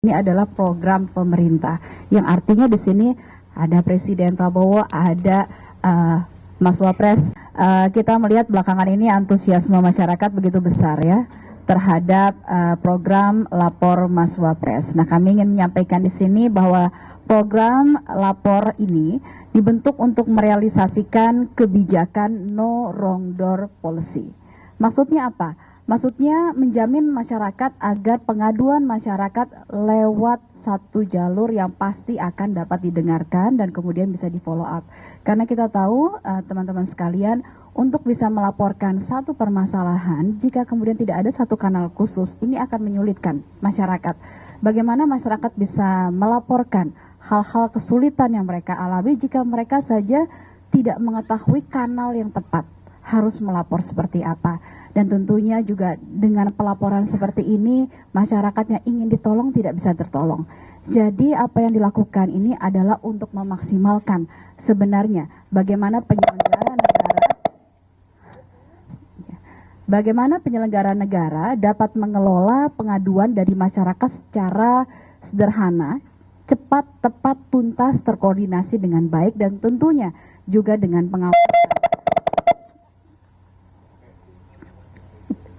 Ini adalah program pemerintah yang artinya di sini ada Presiden Prabowo, ada Mas Wapres. Kita melihat belakangan ini antusiasme masyarakat begitu besar ya terhadap program Lapor Mas Wapres. Nah, kami ingin menyampaikan di sini bahwa program Lapor ini dibentuk untuk merealisasikan kebijakan no wrong door policy. Maksudnya apa? Maksudnya menjamin masyarakat agar pengaduan masyarakat lewat satu jalur yang pasti akan dapat didengarkan dan kemudian bisa di follow up. Karena kita tahu teman-teman sekalian, untuk bisa melaporkan satu permasalahan, jika kemudian tidak ada satu kanal khusus, ini akan menyulitkan masyarakat. Bagaimana masyarakat bisa melaporkan hal-hal kesulitan yang mereka alami jika mereka saja tidak mengetahui kanal yang tepat harus melapor seperti apa. Dan tentunya juga dengan pelaporan seperti ini, masyarakat yang ingin ditolong tidak bisa tertolong. Jadi apa yang dilakukan ini adalah untuk memaksimalkan sebenarnya bagaimana penyelenggara negara dapat mengelola pengaduan dari masyarakat secara sederhana, cepat, tepat, tuntas, terkoordinasi dengan baik, dan tentunya juga dengan pengawasan.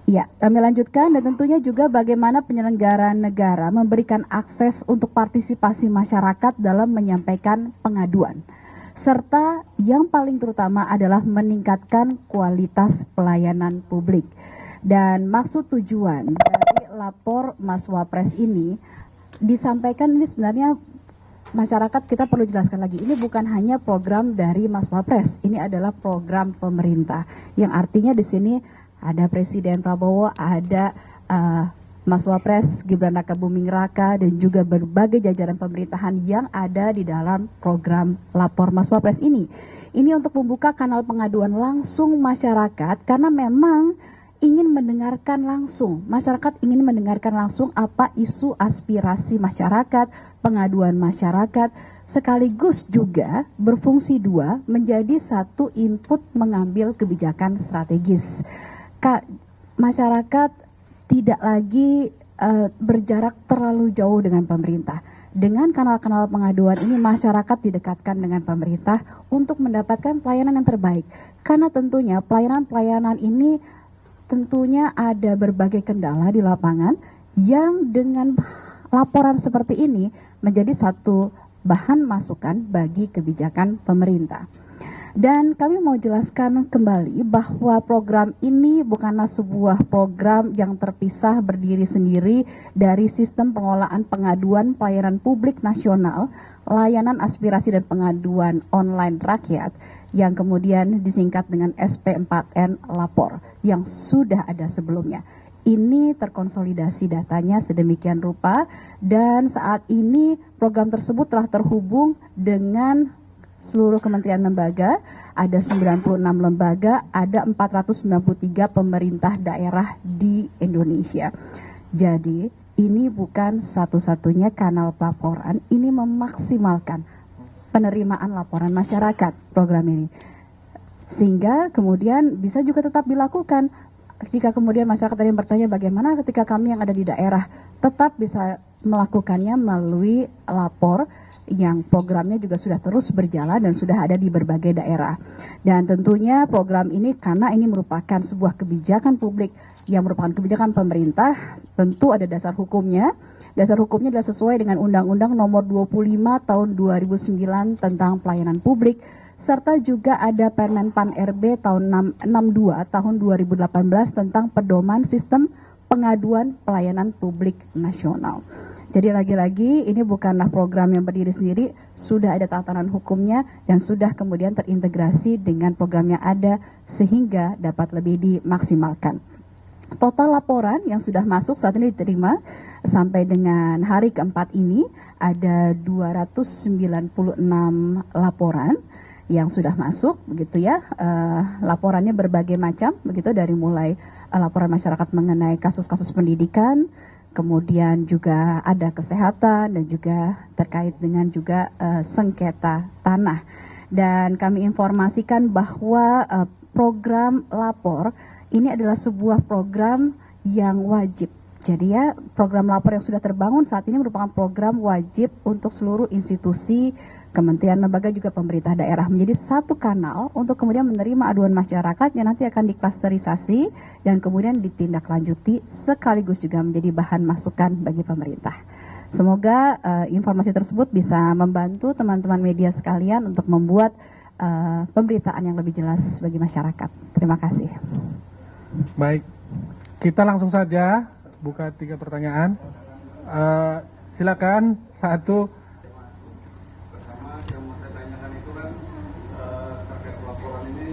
Ya, kami lanjutkan, dan tentunya juga bagaimana penyelenggara negara memberikan akses untuk partisipasi masyarakat dalam menyampaikan pengaduan. Serta yang paling terutama adalah meningkatkan kualitas pelayanan publik. Dan maksud tujuan dari Lapor Mas Wapres ini disampaikan ini sebenarnya masyarakat kita perlu jelaskan lagi, ini bukan hanya program dari Mas Wapres, ini adalah program pemerintah yang artinya di sini ada Presiden Prabowo, ada Mas Wapres Gibran Rakabuming Raka, dan juga berbagai jajaran pemerintahan yang ada di dalam program Lapor Mas Wapres ini. Ini untuk membuka kanal pengaduan langsung masyarakat karena memang ingin mendengarkan langsung. Masyarakat ingin mendengarkan langsung apa isu aspirasi masyarakat, pengaduan masyarakat, sekaligus juga berfungsi dua menjadi satu input mengambil kebijakan strategis. Masyarakat tidak lagi berjarak terlalu jauh dengan pemerintah. Dengan kanal-kanal pengaduan ini masyarakat didekatkan dengan pemerintah untuk mendapatkan pelayanan yang terbaik. Karena tentunya pelayanan-pelayanan ini tentunya ada berbagai kendala di lapangan yang dengan laporan seperti ini menjadi satu bahan masukan bagi kebijakan pemerintah. Dan kami mau jelaskan kembali bahwa program ini bukanlah sebuah program yang terpisah berdiri sendiri dari sistem pengelolaan pengaduan pelayanan publik nasional, layanan aspirasi dan pengaduan online rakyat yang kemudian disingkat dengan SP4N Lapor yang sudah ada sebelumnya. Ini terkonsolidasi datanya sedemikian rupa dan saat ini program tersebut telah terhubung dengan seluruh kementerian lembaga, ada 96 lembaga, ada 493 pemerintah daerah di Indonesia. Jadi ini bukan satu-satunya kanal pelaporan, ini memaksimalkan penerimaan laporan masyarakat program ini. Sehingga kemudian bisa juga tetap dilakukan. Jika kemudian masyarakat ada yang bertanya bagaimana ketika kami yang ada di daerah tetap bisa melakukannya melalui lapor yang programnya juga sudah terus berjalan dan sudah ada di berbagai daerah. Dan tentunya program ini karena ini merupakan sebuah kebijakan publik yang merupakan kebijakan pemerintah, tentu ada dasar hukumnya. Dasar hukumnya adalah sesuai dengan Undang-Undang Nomor 25 Tahun 2009 tentang Pelayanan Publik, serta juga ada Permen Pan RB tahun 62 tahun 2018 tentang pedoman sistem pengaduan pelayanan publik nasional. Jadi lagi-lagi ini bukanlah program yang berdiri sendiri, sudah ada tatanan hukumnya dan sudah kemudian terintegrasi dengan program yang ada sehingga dapat lebih dimaksimalkan. Total laporan yang sudah masuk saat ini diterima sampai dengan hari keempat ini ada 296 laporan yang sudah masuk begitu ya. Laporannya berbagai macam begitu, dari mulai laporan masyarakat mengenai kasus-kasus pendidikan, kemudian juga ada kesehatan dan juga terkait dengan juga sengketa tanah. Dan kami informasikan bahwa program lapor ini adalah sebuah program yang wajib Jadi ya, program lapor yang sudah terbangun saat ini merupakan program wajib untuk seluruh institusi, kementerian, lembaga, juga pemerintah daerah. Menjadi satu kanal untuk kemudian menerima aduan masyarakat yang nanti akan diklasterisasi dan kemudian ditindaklanjuti sekaligus juga menjadi bahan masukan bagi pemerintah. Semoga informasi tersebut bisa membantu teman-teman media sekalian untuk membuat pemberitaan yang lebih jelas bagi masyarakat. Terima kasih. Baik, kita langsung saja buka 3 pertanyaan. Silakan satu. Pertama yang mau saya tanyakan itu kan terkait laporan ini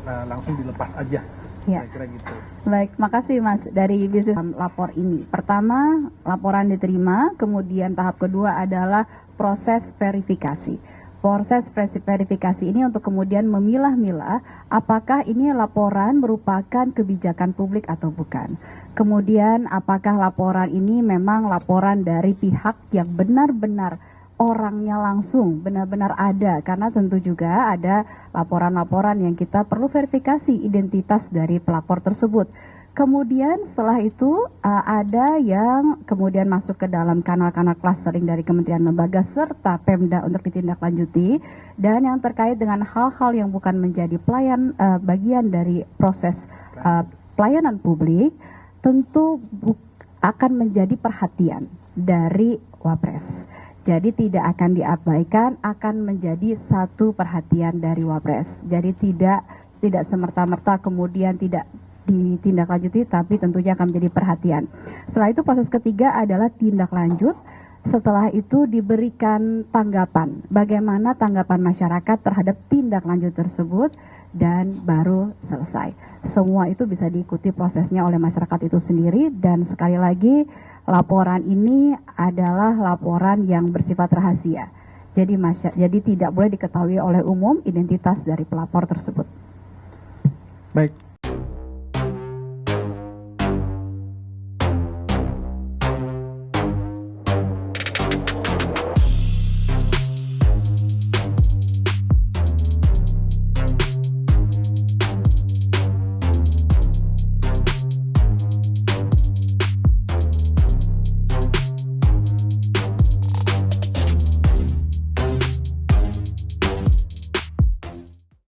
Langsung dilepas aja. Ya. Kira-kira gitu. Baik, makasih Mas dari bisnis lapor ini. Pertama, laporan diterima, kemudian tahap kedua adalah proses verifikasi. Proses verifikasi ini untuk kemudian memilah-milah apakah ini laporan merupakan kebijakan publik atau bukan. Kemudian apakah laporan ini memang laporan dari pihak yang benar-benar orangnya langsung benar-benar ada, karena tentu juga ada laporan-laporan yang kita perlu verifikasi identitas dari pelapor tersebut. Kemudian setelah itu ada yang kemudian masuk ke dalam kanal-kanal clustering dari kementerian lembaga serta Pemda untuk ditindaklanjuti, dan yang terkait dengan hal-hal yang bukan menjadi bagian dari proses pelayanan publik tentu akan menjadi perhatian dari Wapres. Jadi tidak akan diabaikan, akan menjadi satu perhatian dari Wapres. Jadi tidak semerta-merta kemudian tidak ditindaklanjuti, tapi tentunya akan menjadi perhatian. Setelah itu proses ketiga adalah tindak lanjut. Setelah itu diberikan tanggapan, bagaimana tanggapan masyarakat terhadap tindak lanjut tersebut, dan baru selesai. Semua itu bisa diikuti prosesnya oleh masyarakat itu sendiri, dan sekali lagi laporan ini adalah laporan yang bersifat rahasia. Jadi tidak boleh diketahui oleh umum identitas dari pelapor tersebut. Baik.